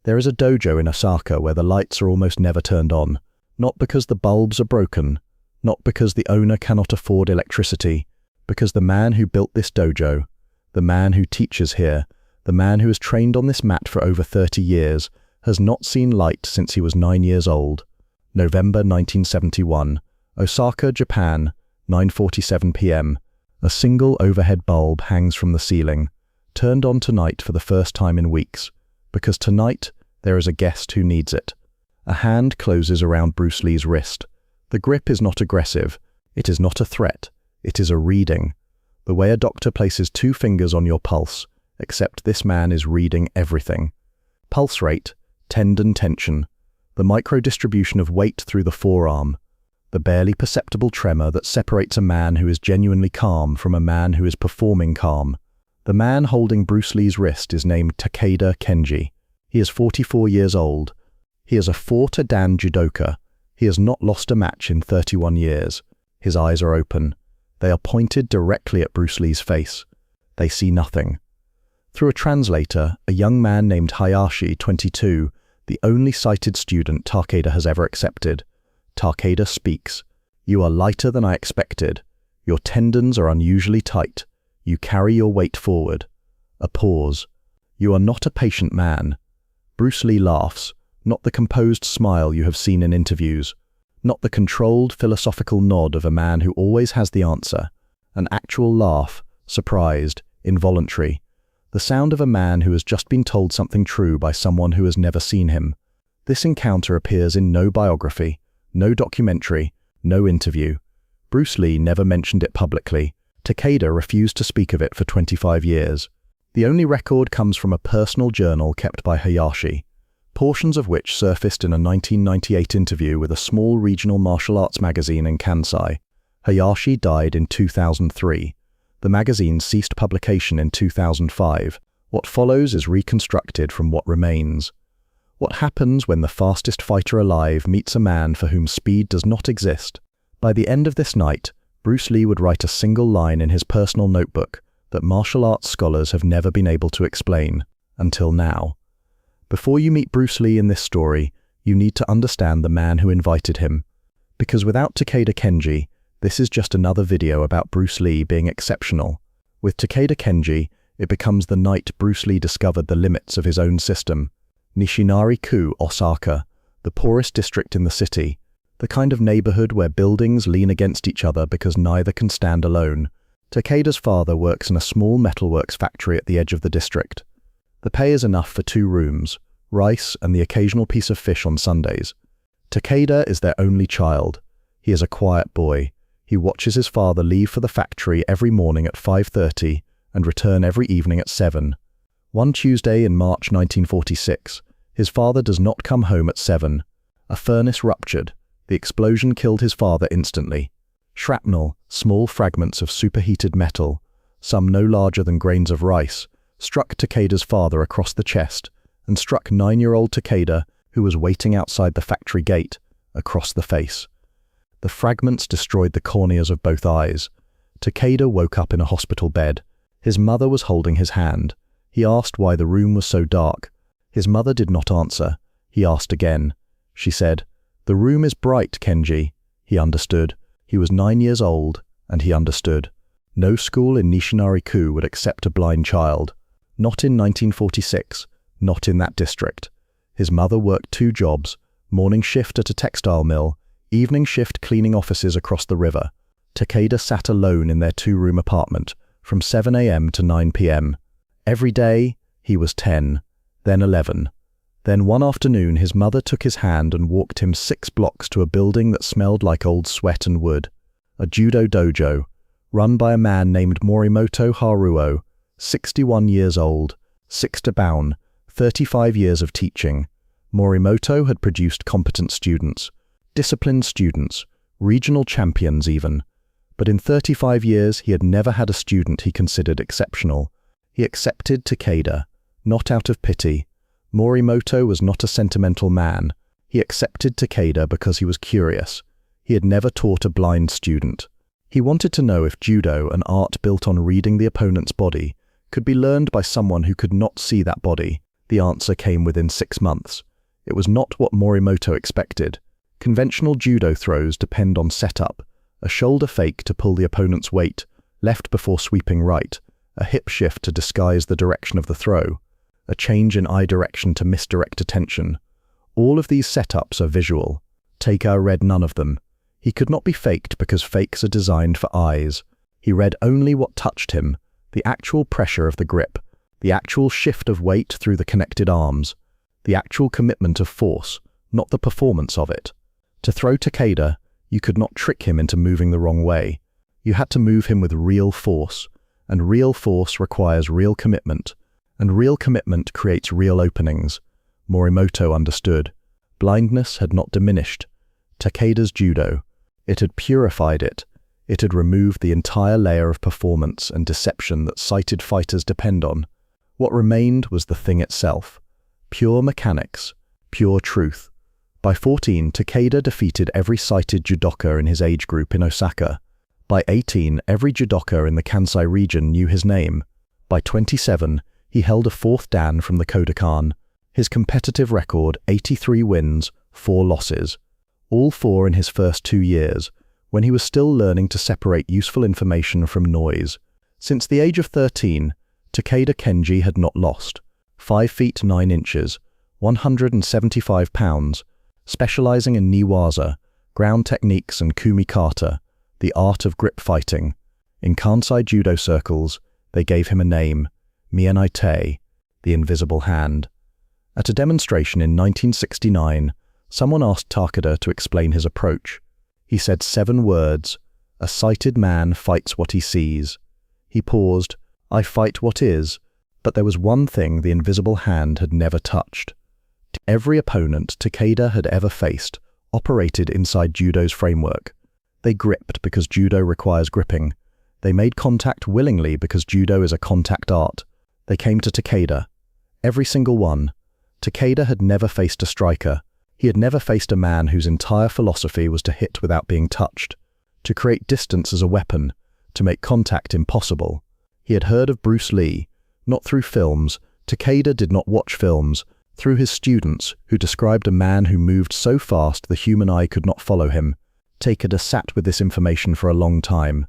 There is a dojo in Osaka where the lights are almost never turned on, not because the bulbs are broken, not because the owner cannot afford electricity, because the man who built this dojo, the man who teaches here, the man who has trained on this mat for over 30 years, has not seen light since he was 9 years old. November 1971, Osaka, Japan, 9:47 p.m. A single overhead bulb hangs from the ceiling, turned on tonight for the first time in weeks, because tonight there is a guest who needs it. A hand closes around Bruce Lee's wrist. The grip is not aggressive. It is not a threat. It is a reading. The way a doctor places 2 fingers on your pulse, except this man is reading everything. Pulse rate, tendon tension, the micro-distribution of weight through the forearm, the barely perceptible tremor that separates a man who is genuinely calm from a man who is performing calm. The man holding Bruce Lee's wrist is named Takeda Kenji. He is 44 years old. He is a 4-dan judoka. He has not lost a match in 31 years. His eyes are open. They are pointed directly at Bruce Lee's face. They see nothing. Through a translator, a young man named Hayashi, 22, the only sighted student Takeda has ever accepted. Takeda speaks. "You are lighter than I expected. Your tendons are unusually tight. You carry your weight forward." A pause. "You are not a patient man." Bruce Lee laughs, not the composed smile you have seen in interviews, not the controlled philosophical nod of a man who always has the answer. An actual laugh, surprised, involuntary. The sound of a man who has just been told something true by someone who has never seen him. This encounter appears in no biography, no documentary, no interview. Bruce Lee never mentioned it publicly. Takeda refused to speak of it for 25 years. The only record comes from a personal journal kept by Hayashi, portions of which surfaced in a 1998 interview with a small regional martial arts magazine in Kansai. Hayashi died in 2003. The magazine ceased publication in 2005. What follows is reconstructed from what remains. What happens when the fastest fighter alive meets a man for whom speed does not exist? By the end of this night, Bruce Lee would write a single line in his personal notebook that martial arts scholars have never been able to explain, until now. Before you meet Bruce Lee in this story, you need to understand the man who invited him. Because without Takeda Kenji, this is just another video about Bruce Lee being exceptional. With Takeda Kenji, it becomes the night Bruce Lee discovered the limits of his own system. Nishinari-ku, Osaka, the poorest district in the city, the kind of neighborhood where buildings lean against each other because neither can stand alone. Takeda's father works in a small metalworks factory at the edge of the district. The pay is enough for 2 rooms, rice and the occasional piece of fish on Sundays. Takeda is their only child. He is a quiet boy. He watches his father leave for the factory every morning at 5:30 and return every evening at 7. One Tuesday in March 1946, his father does not come home at 7. A furnace ruptured. The explosion killed his father instantly. Shrapnel, small fragments of superheated metal, some no larger than grains of rice, struck Takeda's father across the chest and struck 9-year-old Takeda, who was waiting outside the factory gate, across the face. The fragments destroyed the corneas of both eyes. Takeda woke up in a hospital bed. His mother was holding his hand. He asked why the room was so dark. His mother did not answer. He asked again. She said, "The room is bright, Kenji." He understood. He was 9 years old, and he understood. No school in Nishinari-ku would accept a blind child. Not in 1946, not in that district. His mother worked 2 jobs, morning shift at a textile mill, evening shift cleaning offices across the river. Takeda sat alone in their 2-room apartment from 7 a.m. to 9 p.m. Every day, he was 10, then 11. Then one afternoon his mother took his hand and walked him 6 blocks to a building that smelled like old sweat and wood. A judo dojo, run by a man named Morimoto Haruo, 61 years old, 6-dan, 35 years of teaching. Morimoto had produced competent students, disciplined students, regional champions even. But in 35 years he had never had a student he considered exceptional. He accepted Takeda, not out of pity. Morimoto was not a sentimental man. He accepted Takeda because he was curious. He had never taught a blind student. He wanted to know if judo, an art built on reading the opponent's body, could be learned by someone who could not see that body. The answer came within 6 months. It was not what Morimoto expected. Conventional judo throws depend on setup, a shoulder fake to pull the opponent's weight, left before sweeping right, a hip shift to disguise the direction of the throw, a change in eye direction to misdirect attention. All of these setups are visual. Takeda read none of them. He could not be faked because fakes are designed for eyes. He read only what touched him, the actual pressure of the grip, the actual shift of weight through the connected arms, the actual commitment of force, not the performance of it. To throw Takeda, you could not trick him into moving the wrong way. You had to move him with real force, and real force requires real commitment, and real commitment creates real openings. Morimoto understood. Blindness had not diminished Takeda's judo. It had purified it. It had removed the entire layer of performance and deception that sighted fighters depend on. What remained was the thing itself. Pure mechanics, pure truth. By 14, Takeda defeated every sighted judoka in his age group in Osaka. By 18, every judoka in the Kansai region knew his name. By 27, he held a 4th dan from the Kodokan. His competitive record, 83 wins, 4 losses. All 4 in his first 2 years, when he was still learning to separate useful information from noise. Since the age of 13, Takeda Kenji had not lost. 5 feet 9 inches, 175 pounds, specializing in niwaza, ground techniques and kumikata, the art of grip fighting. In Kansai judo circles, they gave him a name, Mienai Te, the invisible hand. At a demonstration in 1969, someone asked Takeda to explain his approach. He said 7 words, "A sighted man fights what he sees." He paused, "I fight what is," but there was one thing the invisible hand had never touched. Every opponent Takeda had ever faced operated inside judo's framework. They gripped because judo requires gripping. They made contact willingly because judo is a contact art. They came to Takeda. Every single one. Takeda had never faced a striker. He had never faced a man whose entire philosophy was to hit without being touched, to create distance as a weapon, to make contact impossible. He had heard of Bruce Lee, not through films. Takeda did not watch films, through his students, who described a man who moved so fast the human eye could not follow him. Takeda sat with this information for a long time.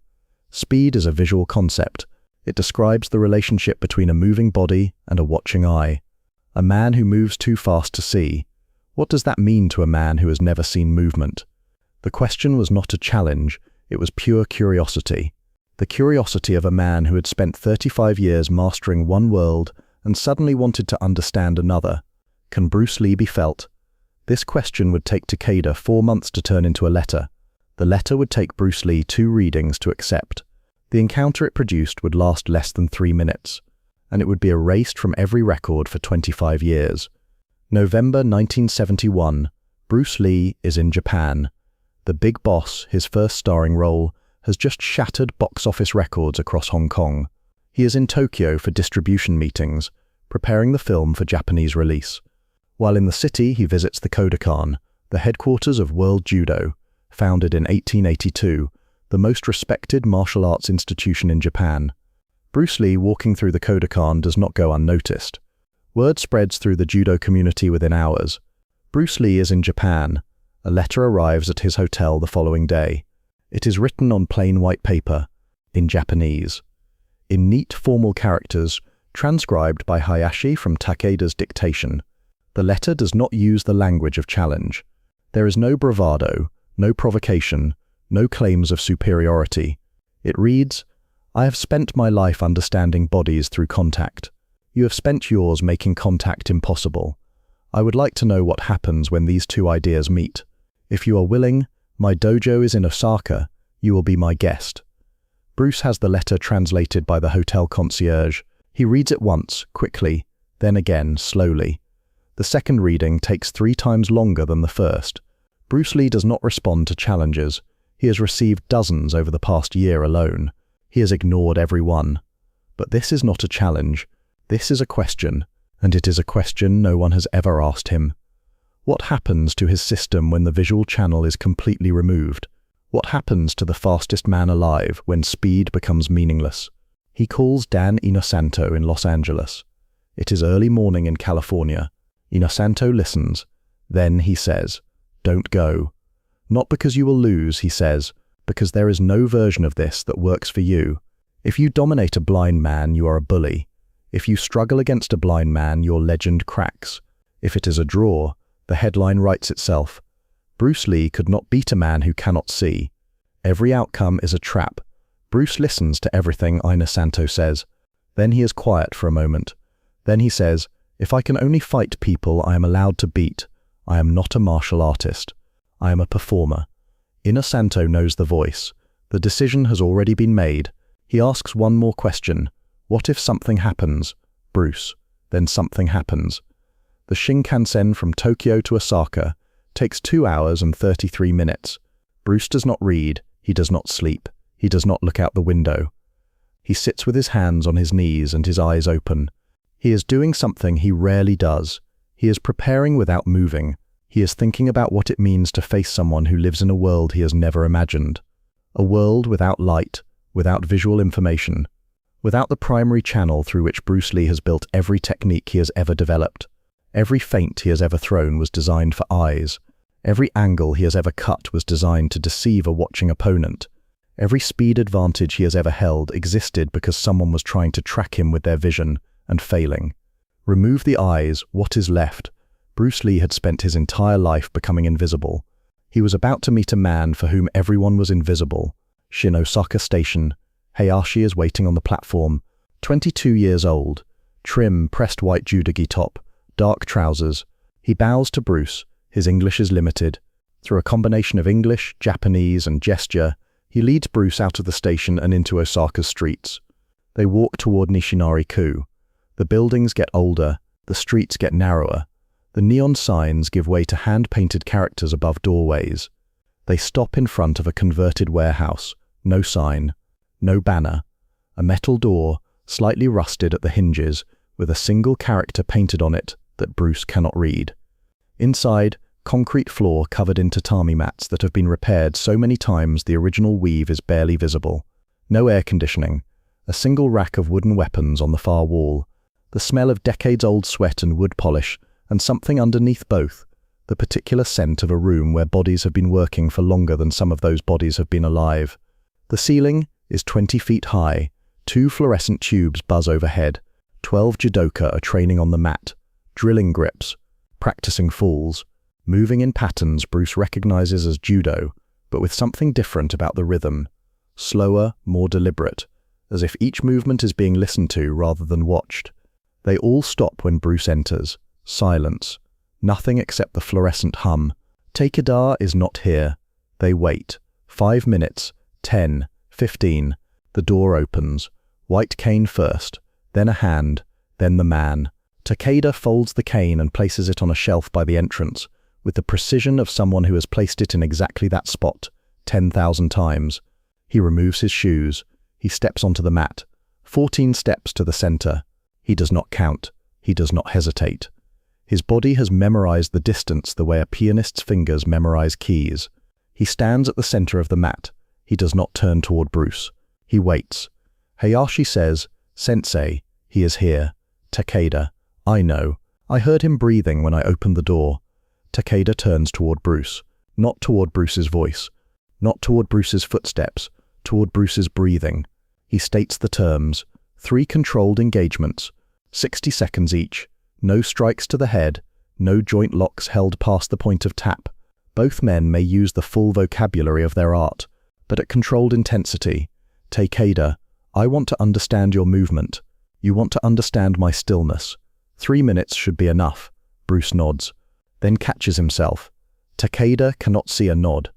Speed is a visual concept. It describes the relationship between a moving body and a watching eye. A man who moves too fast to see. What does that mean to a man who has never seen movement? The question was not a challenge, it was pure curiosity. The curiosity of a man who had spent 35 years mastering one world and suddenly wanted to understand another. Can Bruce Lee be felt? This question would take Takeda 4 months to turn into a letter. The letter would take Bruce Lee 2 readings to accept. The encounter it produced would last less than 3 minutes, and it would be erased from every record for 25 years. November 1971, Bruce Lee is in Japan. The Big Boss, his first starring role, has just shattered box office records across Hong Kong. He is in Tokyo for distribution meetings, preparing the film for Japanese release. While in the city, he visits the Kodokan, the headquarters of World Judo, founded in 1882, the most respected martial arts institution in Japan. Bruce Lee walking through the Kodokan does not go unnoticed. Word spreads through the judo community within hours. Bruce Lee is in Japan. A letter arrives at his hotel the following day. It is written on plain white paper, in Japanese. In neat formal characters, transcribed by Hayashi from Takeda's dictation. The letter does not use the language of challenge. There is no bravado, no provocation, no claims of superiority. It reads, "I have spent my life understanding bodies through contact. You have spent yours making contact impossible. I would like to know what happens when these 2 ideas meet. If you are willing, my dojo is in Osaka. You will be my guest." Bruce has the letter translated by the hotel concierge. He reads it once, quickly, then again, slowly. The second reading takes 3 times longer than the first. Bruce Lee does not respond to challenges. He has received dozens over the past year alone. He has ignored every one. But this is not a challenge. This is a question, and it is a question no one has ever asked him. What happens to his system when the visual channel is completely removed? What happens to the fastest man alive when speed becomes meaningless? He calls Dan Inosanto in Los Angeles. It is early morning in California. Inosanto listens. Then he says, "Don't go." Not because you will lose, he says, because there is no version of this that works for you. If you dominate a blind man, you are a bully. If you struggle against a blind man, your legend cracks. If it is a draw, the headline writes itself. Bruce Lee could not beat a man who cannot see. Every outcome is a trap. Bruce listens to everything Inosanto says. Then he is quiet for a moment. Then he says, "If I can only fight people I am allowed to beat, I am not a martial artist. I am a performer." Inosanto knows the voice. The decision has already been made. He asks one more question. What if something happens? Bruce. Then something happens. The Shinkansen from Tokyo to Osaka takes 2 hours and 33 minutes. Bruce does not read. He does not sleep. He does not look out the window. He sits with his hands on his knees and his eyes open. He is doing something he rarely does. He is preparing without moving. He is thinking about what it means to face someone who lives in a world he has never imagined. A world without light, without visual information, without the primary channel through which Bruce Lee has built every technique he has ever developed. Every feint he has ever thrown was designed for eyes. Every angle he has ever cut was designed to deceive a watching opponent. Every speed advantage he has ever held existed because someone was trying to track him with their vision and failing. Remove the eyes, what is left? Bruce Lee had spent his entire life becoming invisible. He was about to meet a man for whom everyone was invisible. Osaka Station. Hayashi is waiting on the platform. 22 years old. Trim, pressed white judogi top. Dark trousers. He bows to Bruce. His English is limited. Through a combination of English, Japanese, and gesture, he leads Bruce out of the station and into Osaka's streets. They walk toward Nishinari-ku. The buildings get older, the streets get narrower. The neon signs give way to hand-painted characters above doorways. They stop in front of a converted warehouse. No sign, no banner. A metal door, slightly rusted at the hinges, with a single character painted on it that Bruce cannot read. Inside, concrete floor covered in tatami mats that have been repaired so many times the original weave is barely visible. No air conditioning. A single rack of wooden weapons on the far wall. The smell of decades-old sweat and wood polish, and something underneath both, the particular scent of a room where bodies have been working for longer than some of those bodies have been alive. The ceiling is 20 feet high. 2 fluorescent tubes buzz overhead. 12 judoka are training on the mat. Drilling grips. Practicing falls. Moving in patterns Bruce recognizes as judo, but with something different about the rhythm. Slower, more deliberate, as if each movement is being listened to rather than watched. They all stop when Bruce enters. Silence. Nothing except the fluorescent hum. Takeda is not here. They wait. 5 minutes. 10. 15. The door opens. White cane first, then a hand, then the man. Takeda folds the cane and places it on a shelf by the entrance, with the precision of someone who has placed it in exactly that spot, 10,000 times. He removes his shoes. He steps onto the mat. 14 steps to the center. He does not count. He does not hesitate. His body has memorized the distance the way a pianist's fingers memorize keys. He stands at the center of the mat. He does not turn toward Bruce. He waits. Hayashi says, "Sensei, he is here." Takeda, "I know. I heard him breathing when I opened the door." Takeda turns toward Bruce, not toward Bruce's voice, not toward Bruce's footsteps, toward Bruce's breathing. He states the terms. 3 controlled engagements, 60 seconds each, no strikes to the head, no joint locks held past the point of tap. Both men may use the full vocabulary of their art, but at controlled intensity. Takeda, I want to understand your movement. You want to understand my stillness. 3 minutes should be enough. Bruce nods, then catches himself. Takeda cannot see a nod.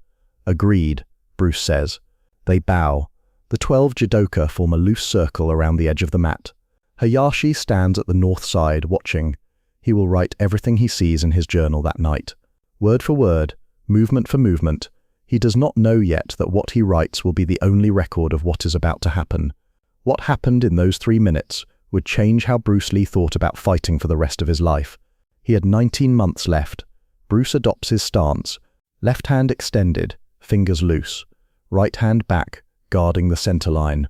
Agreed, Bruce says. They bow. The 12 judoka form a loose circle around the edge of the mat. Hayashi stands at the north side, watching. He will write everything he sees in his journal that night. Word for word, movement for movement. He does not know yet that what he writes will be the only record of what is about to happen. What happened in those 3 minutes would change how Bruce Lee thought about fighting for the rest of his life. He had 19 months left. Bruce adopts his stance. Left hand extended, fingers loose. Right hand back, guarding the center line.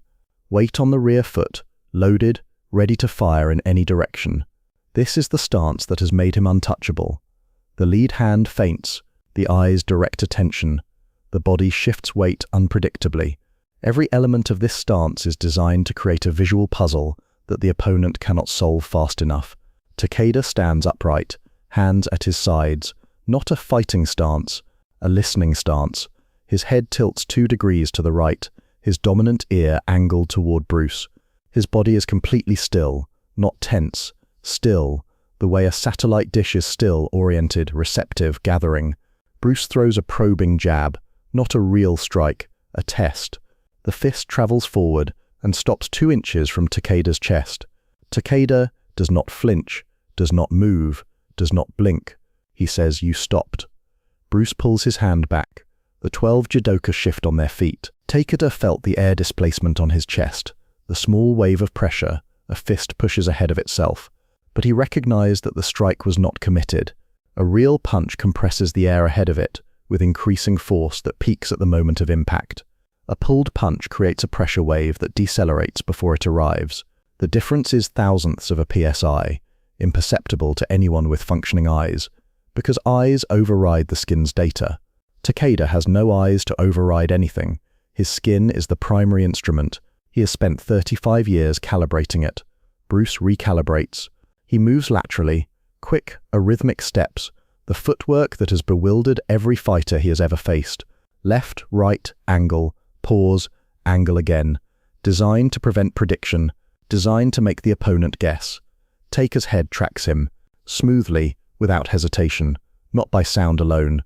Weight on the rear foot, loaded, ready to fire in any direction. This is the stance that has made him untouchable. The lead hand feints, the eyes direct attention, the body shifts weight unpredictably. Every element of this stance is designed to create a visual puzzle that the opponent cannot solve fast enough. Takeda stands upright, hands at his sides, not a fighting stance, a listening stance. His head tilts 2 degrees to the right, his dominant ear angled toward Bruce. His body is completely still, not tense, still, the way a satellite dish is still, oriented, receptive, gathering. Bruce throws a probing jab, not a real strike, a test. The fist travels forward and stops 2 inches from Takeda's chest. Takeda does not flinch, does not move, does not blink. He says, "You stopped." Bruce pulls his hand back. The 12 judoka shift on their feet. Takeda felt the air displacement on his chest, the small wave of pressure, a fist pushes ahead of itself. But he recognized that the strike was not committed. A real punch compresses the air ahead of it, with increasing force that peaks at the moment of impact. A pulled punch creates a pressure wave that decelerates before it arrives. The difference is thousandths of a psi, imperceptible to anyone with functioning eyes, because eyes override the skin's data. Takeda has no eyes to override anything. His skin is the primary instrument. He has spent 35 years calibrating it. Bruce recalibrates. He moves laterally, quick, arrhythmic steps, the footwork that has bewildered every fighter he has ever faced. Left, right, angle, pause, angle again. Designed to prevent prediction, designed to make the opponent guess. Taker's head tracks him, smoothly, without hesitation, not by sound alone.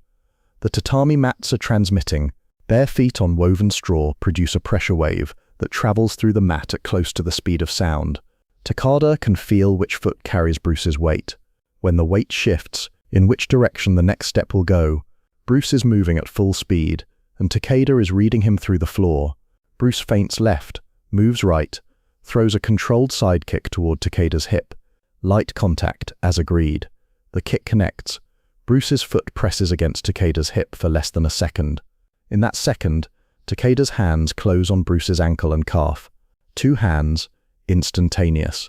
The tatami mats are transmitting. Bare feet on woven straw produce a pressure wave that travels through the mat at close to the speed of sound. Takeda can feel which foot carries Bruce's weight. When the weight shifts, in which direction the next step will go, Bruce is moving at full speed, and Takeda is reading him through the floor. Bruce feints left, moves right, throws a controlled side kick toward Takeda's hip. Light contact, as agreed. The kick connects. Bruce's foot presses against Takeda's hip for less than a second. In that second, Takeda's hands close on Bruce's ankle and calf. 2 hands, instantaneous.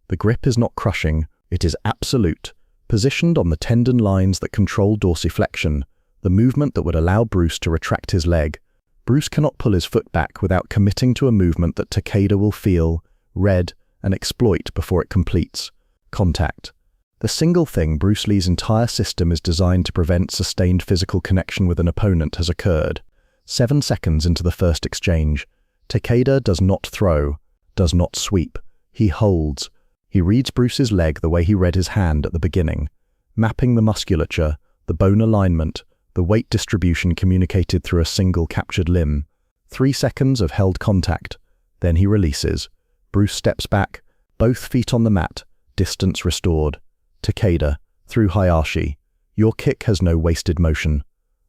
The grip is not crushing, it is absolute, positioned on the tendon lines that control dorsiflexion, the movement that would allow Bruce to retract his leg. Bruce cannot pull his foot back without committing to a movement that Takeda will feel, read, and exploit before it completes. Contact. The single thing Bruce Lee's entire system is designed to prevent sustained physical connection with an opponent has occurred. 7 seconds into the first exchange, Takeda does not throw, does not sweep. He holds. He reads Bruce's leg the way he read his hand at the beginning, mapping the musculature, the bone alignment, the weight distribution communicated through a single captured limb. 3 seconds of held contact. Then he releases. Bruce steps back, both feet on the mat, distance restored. Takeda, through Hayashi, your kick has no wasted motion.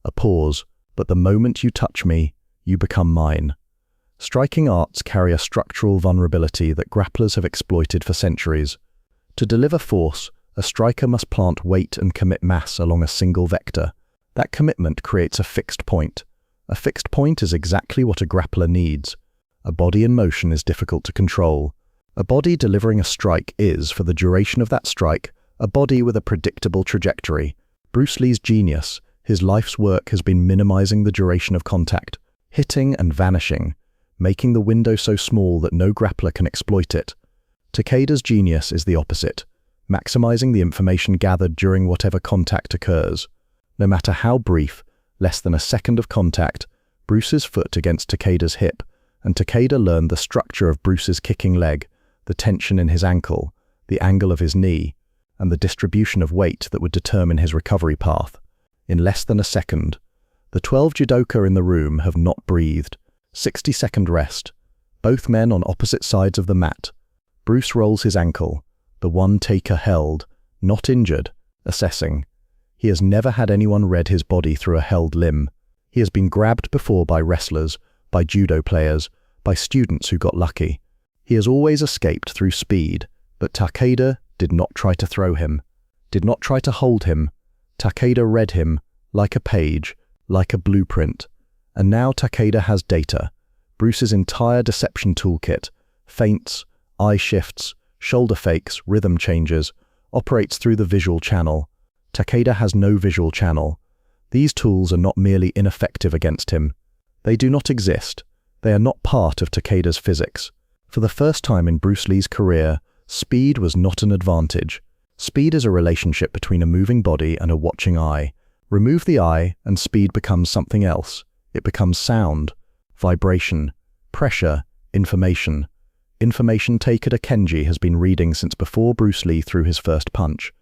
A pause, but the moment you touch me, you become mine. Striking arts carry a structural vulnerability that grapplers have exploited for centuries. To deliver force, a striker must plant weight and commit mass along a single vector. That commitment creates a fixed point. A fixed point is exactly what a grappler needs. A body in motion is difficult to control. A body delivering a strike is, for the duration of that strike, a body with a predictable trajectory. Bruce Lee's genius, his life's work has been minimizing the duration of contact, hitting and vanishing, making the window so small that no grappler can exploit it. Takeda's genius is the opposite, maximizing the information gathered during whatever contact occurs. No matter how brief, less than a second of contact, Bruce's foot against Takeda's hip, and Takeda learned the structure of Bruce's kicking leg, the tension in his ankle, the angle of his knee, and the distribution of weight that would determine his recovery path. In less than a second, the 12 judoka in the room have not breathed. 60-second rest. Both men on opposite sides of the mat. Bruce rolls his ankle, the one taker held, not injured, assessing. He has never had anyone read his body through a held limb. He has been grabbed before by wrestlers, by judo players, by students who got lucky. He has always escaped through speed, but Takeda did not try to throw him, did not try to hold him. Takeda read him, like a page, like a blueprint. And now Takeda has data. Bruce's entire deception toolkit, feints, eye shifts, shoulder fakes, rhythm changes, operates through the visual channel. Takeda has no visual channel. These tools are not merely ineffective against him. They do not exist. They are not part of Takeda's physics. For the first time in Bruce Lee's career, speed was not an advantage. Speed is a relationship between a moving body and a watching eye. Remove the eye, and speed becomes something else. It becomes sound, vibration, pressure, information. Information Takeda Kenji has been reading since before Bruce Lee threw his first punch.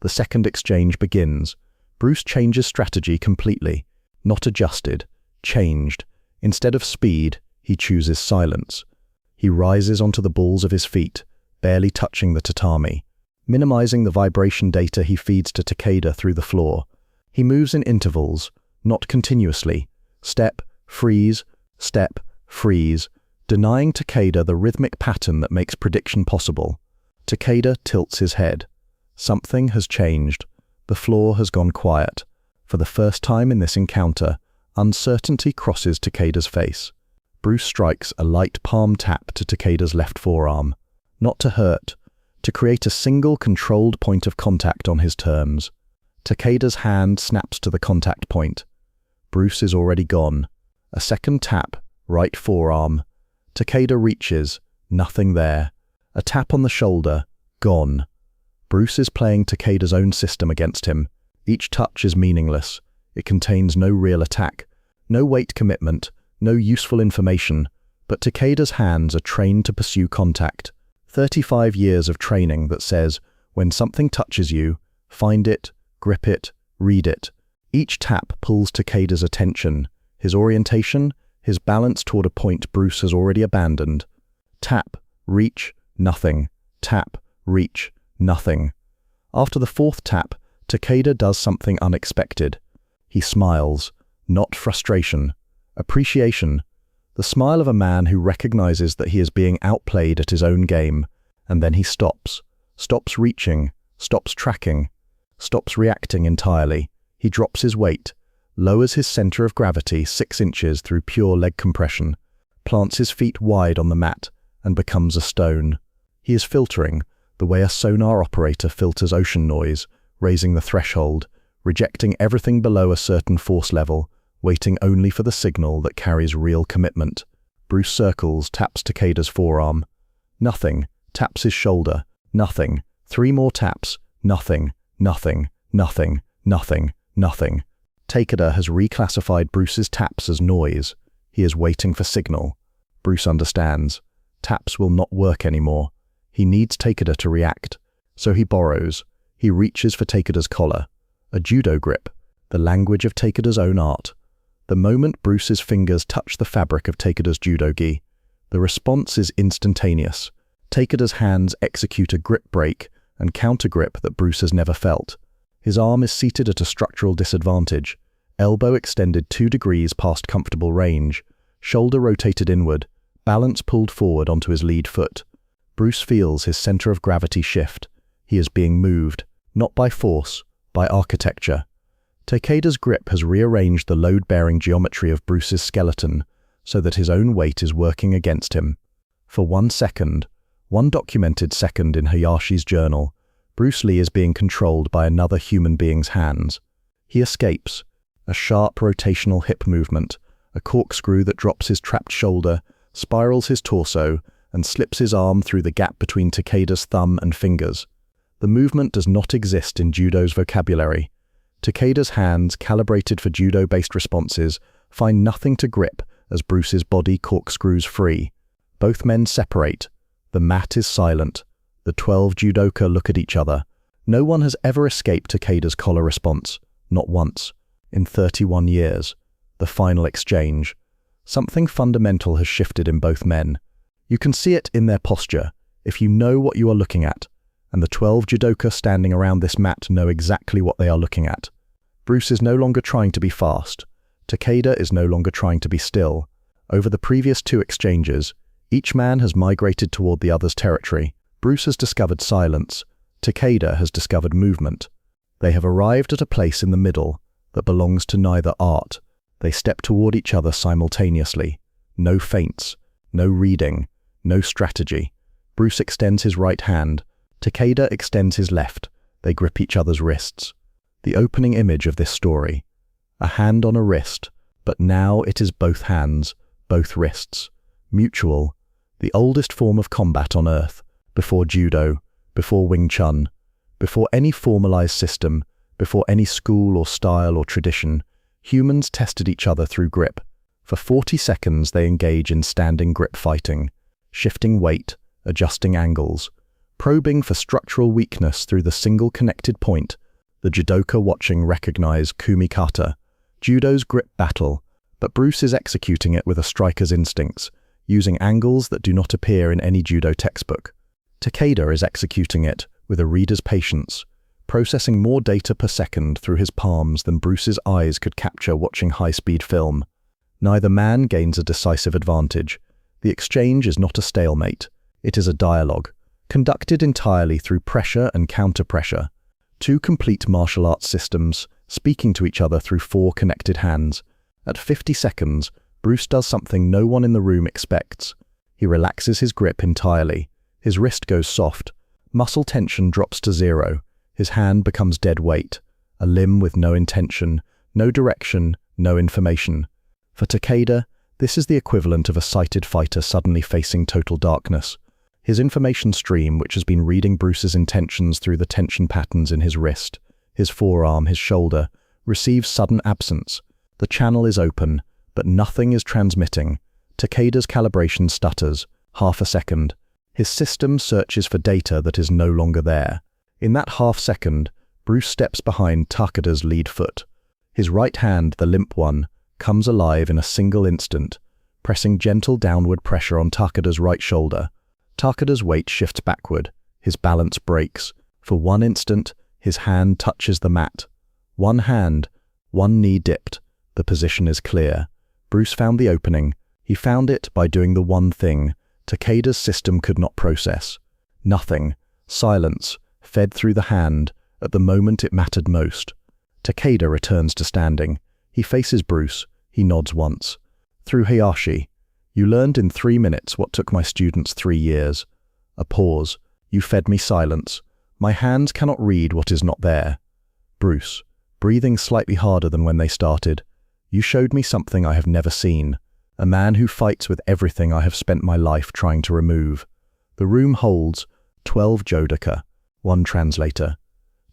The second exchange begins. Bruce changes strategy completely. Not adjusted, changed. Instead of speed, he chooses silence. He rises onto the balls of his feet, barely touching the tatami, minimizing the vibration data he feeds to Takeda through the floor. He moves in intervals, not continuously. Step, freeze, denying Takeda the rhythmic pattern that makes prediction possible. Takeda tilts his head. Something has changed. The floor has gone quiet. For the first time in this encounter, uncertainty crosses Takeda's face. Bruce strikes a light palm tap to Takeda's left forearm. Not to hurt, to create a single controlled point of contact on his terms. Takeda's hand snaps to the contact point. Bruce is already gone. A second tap, right forearm. Takeda reaches, nothing there. A tap on the shoulder, gone. Bruce is playing Takeda's own system against him. Each touch is meaningless. It contains no real attack, no weight commitment, no useful information, but Takeda's hands are trained to pursue contact. 35 years of training that says, when something touches you, find it, grip it, read it. Each tap pulls Takeda's attention, his orientation, his balance toward a point Bruce has already abandoned. Tap, reach, nothing. Tap, reach, nothing. After the fourth tap, Takeda does something unexpected. He smiles, not frustration, appreciation. The smile of a man who recognizes that he is being outplayed at his own game, and then he stops reaching, stops tracking, stops reacting entirely. He drops his weight, lowers his center of gravity 6 inches through pure leg compression, plants his feet wide on the mat, and becomes a stone. He is filtering, the way a sonar operator filters ocean noise, raising the threshold, rejecting everything below a certain force level, waiting only for the signal that carries real commitment. Bruce circles, taps Takeda's forearm. Nothing. Taps his shoulder. Nothing. 3 more taps. Nothing. Nothing. Nothing. Nothing. Nothing. Takeda has reclassified Bruce's taps as noise. He is waiting for signal. Bruce understands. Taps will not work anymore. He needs Takeda to react. So he borrows. He reaches for Takeda's collar. A judo grip. The language of Takeda's own art. The moment Bruce's fingers touch the fabric of Takeda's judo gi, the response is instantaneous. Takeda's hands execute a grip break and counter grip that Bruce has never felt. His arm is seated at a structural disadvantage, elbow extended 2 degrees past comfortable range, shoulder rotated inward, balance pulled forward onto his lead foot. Bruce feels his center of gravity shift. He is being moved, not by force, by architecture. Takeda's grip has rearranged the load-bearing geometry of Bruce's skeleton so that his own weight is working against him. For 1 second, one documented second in Hayashi's journal, Bruce Lee is being controlled by another human being's hands. He escapes. A sharp rotational hip movement, a corkscrew that drops his trapped shoulder, spirals his torso, and slips his arm through the gap between Takeda's thumb and fingers. The movement does not exist in judo's vocabulary. Takeda's hands, calibrated for judo-based responses, find nothing to grip as Bruce's body corkscrews free. Both men separate. The mat is silent. The 12 judoka look at each other. No one has ever escaped Takeda's collar response. Not once. In 31 years. The final exchange. Something fundamental has shifted in both men. You can see it in their posture, if you know what you are looking at, and the 12 judoka standing around this mat know exactly what they are looking at. Bruce is no longer trying to be fast. Takeda is no longer trying to be still. Over the previous 2 exchanges, each man has migrated toward the other's territory. Bruce has discovered silence. Takeda has discovered movement. They have arrived at a place in the middle that belongs to neither art. They step toward each other simultaneously. No feints, no reading, no strategy. Bruce extends his right hand. Takeda extends his left, They grip each other's wrists. The opening image of this story. A hand on a wrist, but now it is both hands, both wrists. Mutual. The oldest form of combat on Earth, before judo, before Wing Chun, before any formalized system, before any school or style or tradition, humans tested each other through grip. For 40 seconds they engage in standing grip fighting, shifting weight, adjusting angles, probing for structural weakness through the single connected point. The judoka watching recognize kumikata, judo's grip battle, but Bruce is executing it with a striker's instincts, using angles that do not appear in any judo textbook. Takeda is executing it with a reader's patience, processing more data per second through his palms than Bruce's eyes could capture watching high-speed film. Neither man gains a decisive advantage. The exchange is not a stalemate. It is a dialogue, conducted entirely through pressure and counter-pressure. Two complete martial arts systems, speaking to each other through four connected hands. At 50 seconds, Bruce does something no one in the room expects. He relaxes his grip entirely. His wrist goes soft. Muscle tension drops to zero. His hand becomes dead weight. A limb with no intention, no direction, no information. For Takeda, this is the equivalent of a sighted fighter suddenly facing total darkness. His information stream, which has been reading Bruce's intentions through the tension patterns in his wrist, his forearm, his shoulder, receives sudden absence. The channel is open, but nothing is transmitting. Takeda's calibration stutters, half a second. His system searches for data that is no longer there. In that half second, Bruce steps behind Takeda's lead foot. His right hand, the limp one, comes alive in a single instant, pressing gentle downward pressure on Takeda's right shoulder. Takeda's weight shifts backward. His balance breaks. For one instant, his hand touches the mat. One hand, one knee dipped. The position is clear. Bruce found the opening. He found it by doing the one thing Takeda's system could not process. Nothing. Silence, fed through the hand, at the moment it mattered most. Takeda returns to standing. He faces Bruce. He nods once. Through Hayashi. You learned in 3 minutes what took my students 3 years. A pause. You fed me silence. My hands cannot read what is not there. Bruce, breathing slightly harder than when they started. You showed me something I have never seen. A man who fights with everything I have spent my life trying to remove. The room holds 12 Judoka, 1 translator.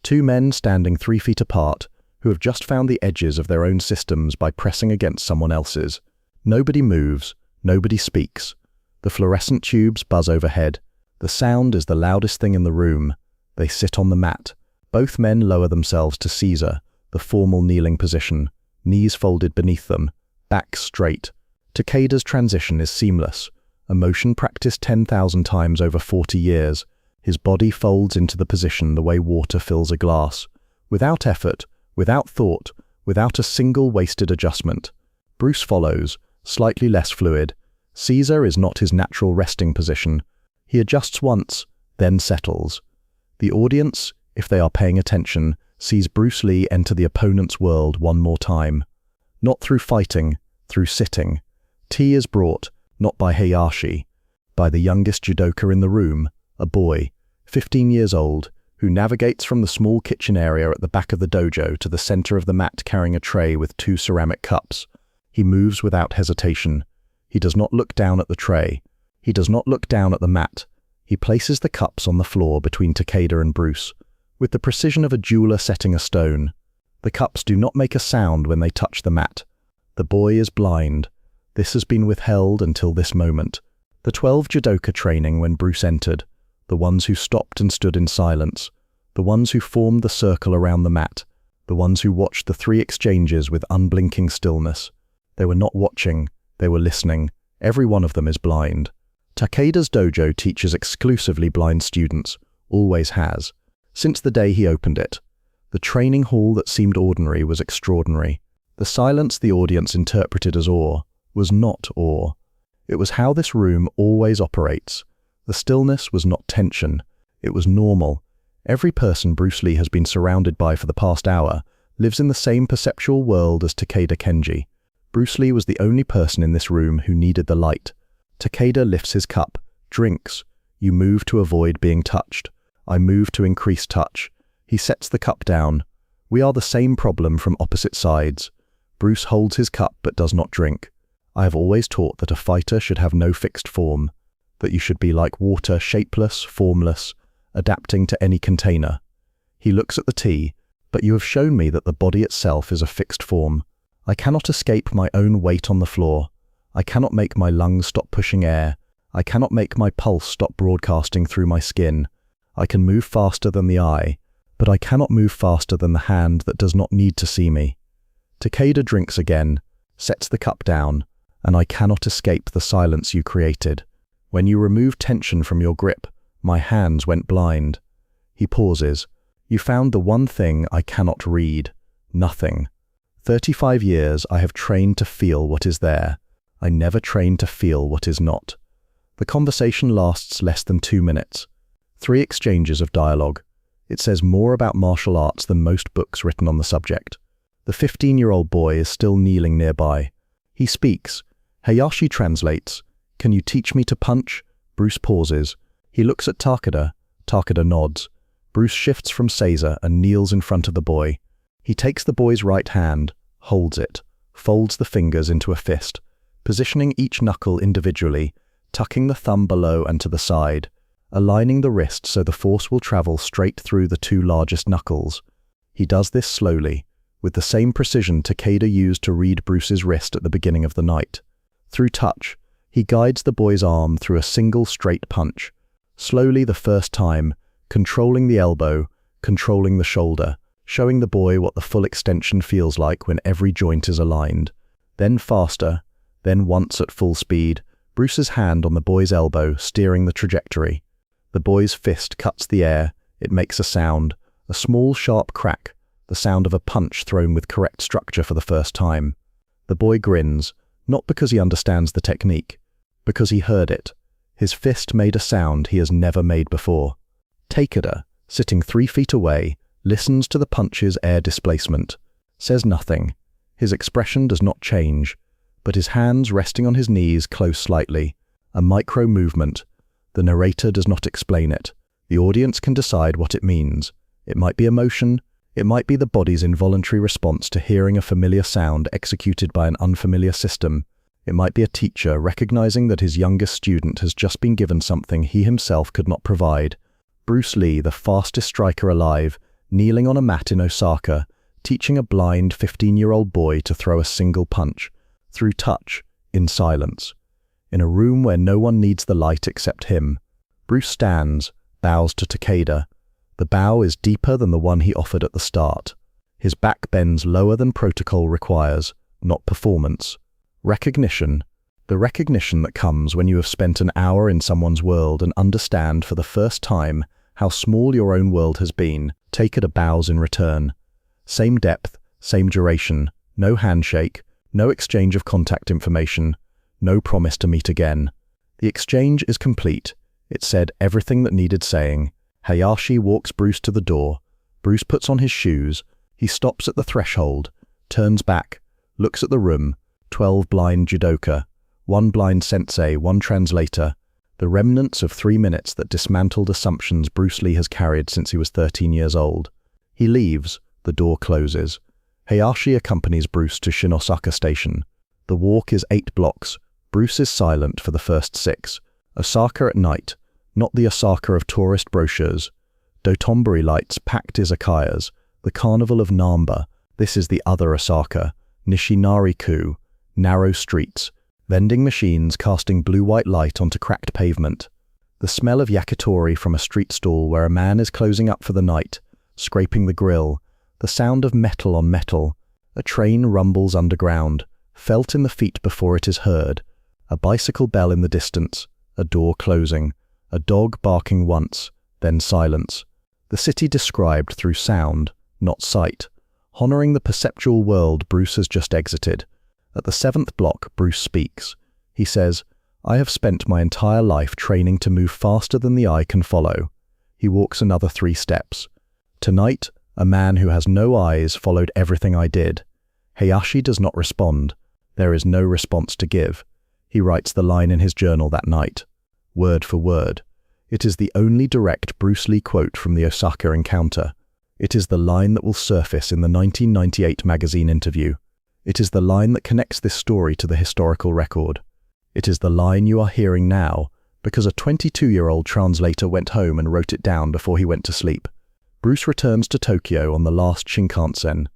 2 men standing 3 feet apart, who have just found the edges of their own systems by pressing against someone else's. Nobody moves, nobody speaks. The fluorescent tubes buzz overhead. The sound is the loudest thing in the room. They sit on the mat. Both men lower themselves to Caesar, the formal kneeling position, knees folded beneath them, backs straight. Takeda's transition is seamless, a motion practiced 10,000 times over 40 years. His body folds into the position the way water fills a glass, without effort, without thought, without a single wasted adjustment. Bruce follows, slightly less fluid. Caesar is not his natural resting position. He adjusts once, then settles. The audience, if they are paying attention, sees Bruce Lee enter the opponent's world one more time. Not through fighting, through sitting. Tea is brought, not by Hayashi, by the youngest judoka in the room, a boy, 15 years old, who navigates from the small kitchen area at the back of the dojo to the center of the mat carrying a tray with 2 ceramic cups. He moves without hesitation. He does not look down at the tray. He does not look down at the mat. He places the cups on the floor between Takeda and Bruce, with the precision of a jeweler setting a stone. The cups do not make a sound when they touch the mat. The boy is blind. This has been withheld until this moment. The 12 judoka training when Bruce entered, the ones who stopped and stood in silence, the ones who formed the circle around the mat, the ones who watched the 3 exchanges with unblinking stillness. They were not watching, they were listening. Every one of them is blind. Takeda's dojo teaches exclusively blind students, always has, since the day he opened it. The training hall that seemed ordinary was extraordinary. The silence the audience interpreted as awe was not awe. It was how this room always operates. The stillness was not tension. It was normal. Every person Bruce Lee has been surrounded by for the past hour lives in the same perceptual world as Takeda Kenji. Bruce Lee was the only person in this room who needed the light. Takeda lifts his cup, drinks. You move to avoid being touched. I move to increase touch. He sets the cup down. We are the same problem from opposite sides. Bruce holds his cup but does not drink. I have always taught that a fighter should have no fixed form, that you should be like water, shapeless, formless, adapting to any container. He looks at the tea, but you have shown me that the body itself is a fixed form. I cannot escape my own weight on the floor. I cannot make my lungs stop pushing air. I cannot make my pulse stop broadcasting through my skin. I can move faster than the eye, but I cannot move faster than the hand that does not need to see me. Takeda drinks again, sets the cup down, and I cannot escape the silence you created. When you removed tension from your grip, my hands went blind. He pauses. You found the one thing I cannot read. Nothing. 35 years I have trained to feel what is there. I never trained to feel what is not. The conversation lasts less than 2 minutes. 3 exchanges of dialogue. It says more about martial arts than most books written on the subject. The 15-year-old boy is still kneeling nearby. He speaks. Hayashi translates. Can you teach me to punch? Bruce pauses. He looks at Takeda. Takeda nods. Bruce shifts from Seiza and kneels in front of the boy. He takes the boy's right hand, holds it, folds the fingers into a fist, positioning each knuckle individually, tucking the thumb below and to the side, aligning the wrist so the force will travel straight through the 2 largest knuckles. He does this slowly, with the same precision Takeda used to read Bruce's wrist at the beginning of the night. Through touch, he guides the boy's arm through a single straight punch, slowly the first time, controlling the elbow, controlling the shoulder, showing the boy what the full extension feels like when every joint is aligned. Then faster, then once at full speed, Bruce's hand on the boy's elbow steering the trajectory. The boy's fist cuts the air, it makes a sound, a small sharp crack, the sound of a punch thrown with correct structure for the first time. The boy grins, not because he understands the technique, because he heard it. His fist made a sound he has never made before. Takeda, sitting 3 feet away, listens to the punch's air displacement, says nothing. His expression does not change, but his hands resting on his knees close slightly, a micro movement. The narrator does not explain it. The audience can decide what it means. It might be emotion, it might be the body's involuntary response to hearing a familiar sound executed by an unfamiliar system. It might be a teacher recognizing that his youngest student has just been given something he himself could not provide. Bruce Lee, the fastest striker alive, kneeling on a mat in Osaka, teaching a blind 15-year-old boy to throw a single punch, through touch, in silence. In a room where no one needs the light except him, Bruce stands, bows to Takeda. The bow is deeper than the one he offered at the start. His back bends lower than protocol requires, not performance. Recognition. The recognition that comes when you have spent an hour in someone's world and understand for the first time how small your own world has been. Takeda bows in return. Same depth, same duration, no handshake, no exchange of contact information, no promise to meet again. The exchange is complete. It said everything that needed saying. Hayashi walks Bruce to the door. Bruce puts on his shoes. He stops at the threshold, turns back, looks at the room. 12 blind judoka, 1 blind sensei, 1 translator, the remnants of 3 minutes that dismantled assumptions Bruce Lee has carried since he was 13 years old. He leaves, the door closes. Hayashi accompanies Bruce to Osaka station. The walk is 8 blocks. Bruce is silent for the first 6. Osaka at night, not the Osaka of tourist brochures. Dotonbori lights packed izakayas, the carnival of Namba. This is the other Osaka, Nishinari-ku, narrow streets, vending machines casting blue-white light onto cracked pavement. The smell of yakitori from a street stall where a man is closing up for the night, scraping the grill, the sound of metal on metal. A train rumbles underground, felt in the feet before it is heard. A bicycle bell in the distance, a door closing, a dog barking once, then silence. The city described through sound, not sight, honoring the perceptual world Bruce has just exited. At the 7th block, Bruce speaks. He says, "I have spent my entire life training to move faster than the eye can follow." He walks another 3 steps. "Tonight, a man who has no eyes followed everything I did." Hayashi does not respond. There is no response to give. He writes the line in his journal that night, word for word. It is the only direct Bruce Lee quote from the Osaka encounter. It is the line that will surface in the 1998 magazine interview. It is the line that connects this story to the historical record. It is the line you are hearing now because a 22-year-old translator went home and wrote it down before he went to sleep. Bruce returns to Tokyo on the last Shinkansen.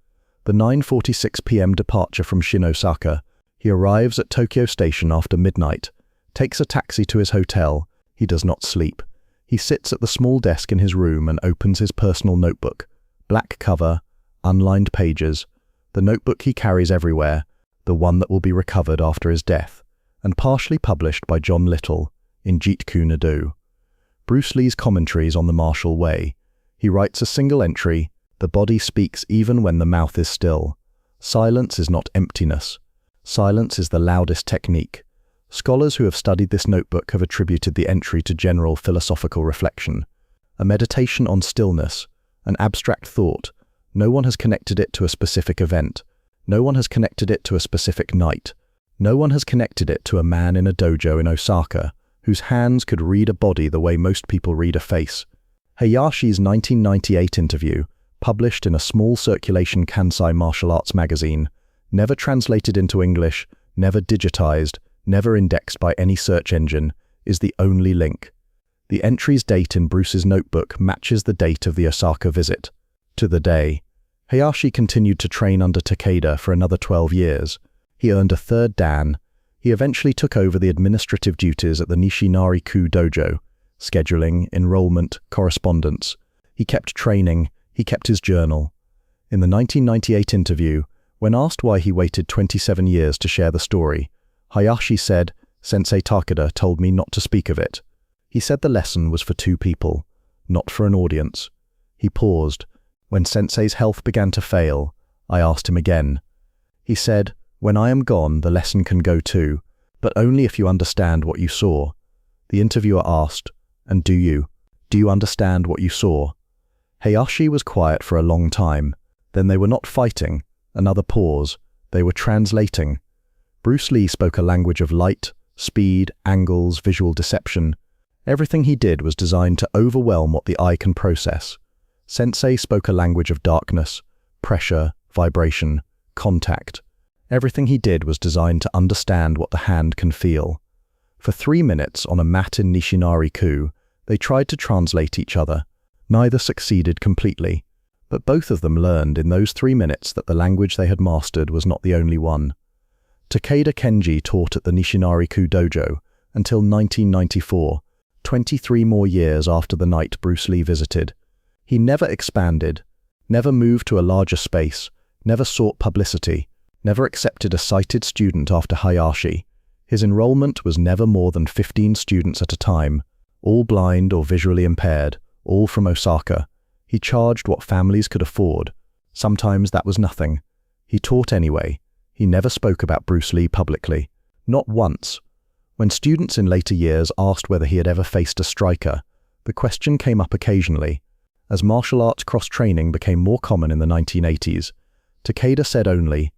The 9:46 p.m. departure from Osaka. He arrives at Tokyo Station after midnight, takes a taxi to his hotel. He does not sleep. He sits at the small desk in his room and opens his personal notebook. Black cover, unlined pages, the notebook he carries everywhere, the one that will be recovered after his death, and partially published by John Little in Jitku Nadu. Bruce Lee's commentaries on the martial way. He writes a single entry: the body speaks even when the mouth is still. Silence is not emptiness. Silence is the loudest technique. Scholars who have studied this notebook have attributed the entry to general philosophical reflection, a meditation on stillness, an abstract thought. No one has connected it to a specific event. No one has connected it to a specific night. No one has connected it to a man in a dojo in Osaka, whose hands could read a body the way most people read a face. Hayashi's 1998 interview, published in a small circulation Kansai martial arts magazine, never translated into English, never digitized, never indexed by any search engine, is the only link. The entry's date in Bruce's notebook matches the date of the Osaka visit, to the day. Hayashi continued to train under Takeda for another 12 years. He earned a third dan. He eventually took over the administrative duties at the Nishinari-ku dojo, scheduling, enrollment, correspondence. He kept training, he kept his journal. In the 1998 interview, when asked why he waited 27 years to share the story, Hayashi said, "Sensei Takeda told me not to speak of it." He said the lesson was for two people, not for an audience. He paused. When Sensei's health began to fail, I asked him again. He said, "When I am gone, the lesson can go too, but only if you understand what you saw." The interviewer asked, "And do you understand what you saw?" Hayashi was quiet for a long time. Then they were not fighting. Another pause. They were translating. Bruce Lee spoke a language of light, speed, angles, visual deception. Everything he did was designed to overwhelm what the eye can process. Sensei spoke a language of darkness, pressure, vibration, contact. Everything he did was designed to understand what the hand can feel. For 3 minutes on a mat in Nishinari-ku, they tried to translate each other. Neither succeeded completely, but both of them learned in those 3 minutes that the language they had mastered was not the only one. Takeda Kenji taught at the Nishinari-ku dojo until 1994, 23 more years after the night Bruce Lee visited. He never expanded, never moved to a larger space, never sought publicity, never accepted a sighted student after Hayashi. His enrollment was never more than 15 students at a time, all blind or visually impaired, all from Osaka. He charged what families could afford. Sometimes that was nothing. He taught anyway. He never spoke about Bruce Lee publicly. Not once. When students in later years asked whether he had ever faced a striker, the question came up occasionally. As martial arts cross-training became more common in the 1980s, Takeda said only,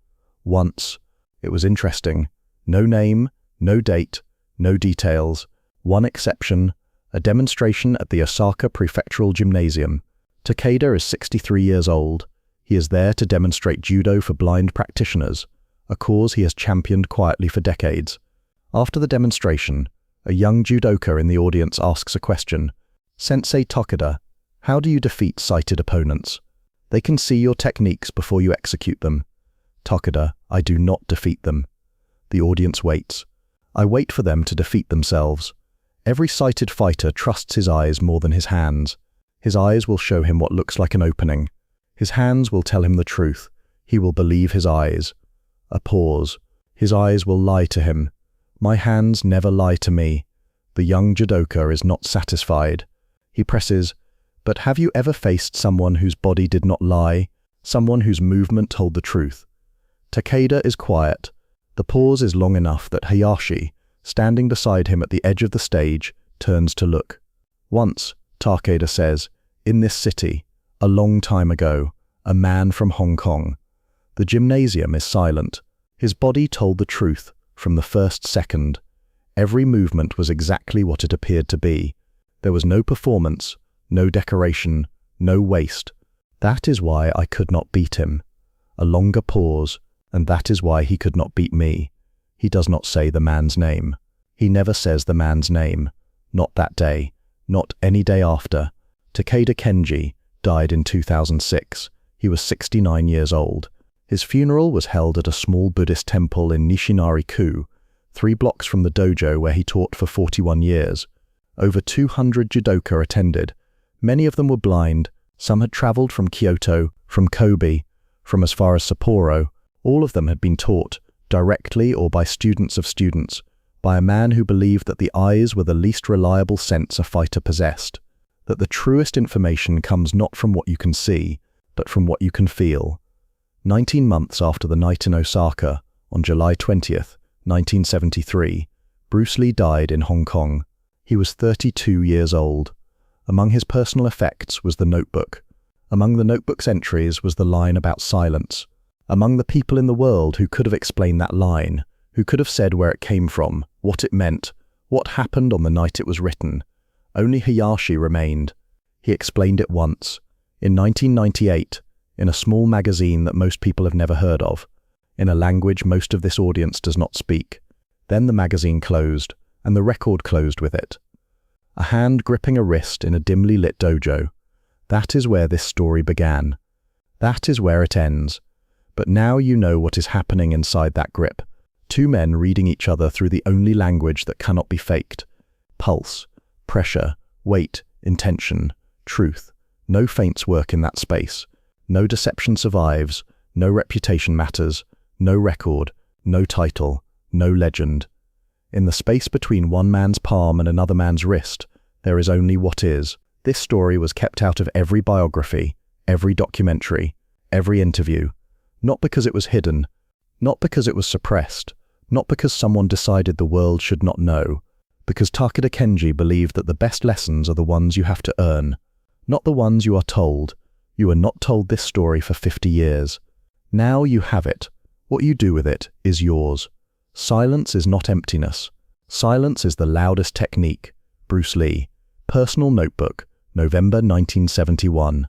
"Once. It was interesting. No name, no date, no details. One exception, a demonstration at the Osaka Prefectural Gymnasium. Takeda is 63 years old. He is there to demonstrate judo for blind practitioners, a cause he has championed quietly for decades. After the demonstration, a young judoka in the audience asks a question. Sensei Takeda, how do you defeat sighted opponents? They can see your techniques before you execute them. Takeda, I do not defeat them. The audience waits. I wait for them to defeat themselves. Every sighted fighter trusts his eyes more than his hands. His eyes will show him what looks like an opening. His hands will tell him the truth. He will believe his eyes. A pause. His eyes will lie to him. My hands never lie to me. The young judoka is not satisfied. He presses, but have you ever faced someone whose body did not lie, someone whose movement told the truth? Takeda is quiet. The pause is long enough that Hayashi, standing beside him at the edge of the stage, turns to look. Once, Takeda says, in this city, a long time ago, a man from Hong Kong. The gymnasium is silent. His body told the truth from the first second. Every movement was exactly what it appeared to be. There was no performance, no decoration, no waste. That is why I could not beat him. A longer pause, and that is why he could not beat me. He does not say the man's name. He never says the man's name. Not that day. Not any day after. Takeda Kenji died in 2006. He was 69 years old. His funeral was held at a small Buddhist temple in Nishinari-ku, 3 blocks from the dojo where he taught for 41 years. Over 200 judoka attended. Many of them were blind. Some had traveled from Kyoto, from Kobe, from as far as Sapporo. All of them had been taught, directly or by students of students, by a man who believed that the eyes were the least reliable sense a fighter possessed, that the truest information comes not from what you can see, but from what you can feel. 19 months after the night in Osaka, on July 20th, 1973, Bruce Lee died in Hong Kong. He was 32 years old. Among his personal effects was the notebook. Among the notebook's entries was the line about silence. Among the people in the world who could have explained that line, who could have said where it came from, what it meant, what happened on the night it was written, only Hayashi remained. He explained it once, in 1998, in a small magazine that most people have never heard of, in a language most of this audience does not speak. Then the magazine closed, and the record closed with it. A hand gripping a wrist in a dimly lit dojo. That is where this story began. That is where it ends. But now you know what is happening inside that grip. 2 men reading each other through the only language that cannot be faked. Pulse, pressure, weight, intention, truth. No feints work in that space. No deception survives. No reputation matters. No record. No title. No legend. In the space between one man's palm and another man's wrist, there is only what is. This story was kept out of every biography, every documentary, every interview. Not because it was hidden, not because it was suppressed, not because someone decided the world should not know, because Takeda Kenji believed that the best lessons are the ones you have to earn, not the ones you are told. You were not told this story for 50 years. Now you have it. What you do with it is yours. Silence is not emptiness. Silence is the loudest technique. Bruce Lee. Personal notebook, November 1971.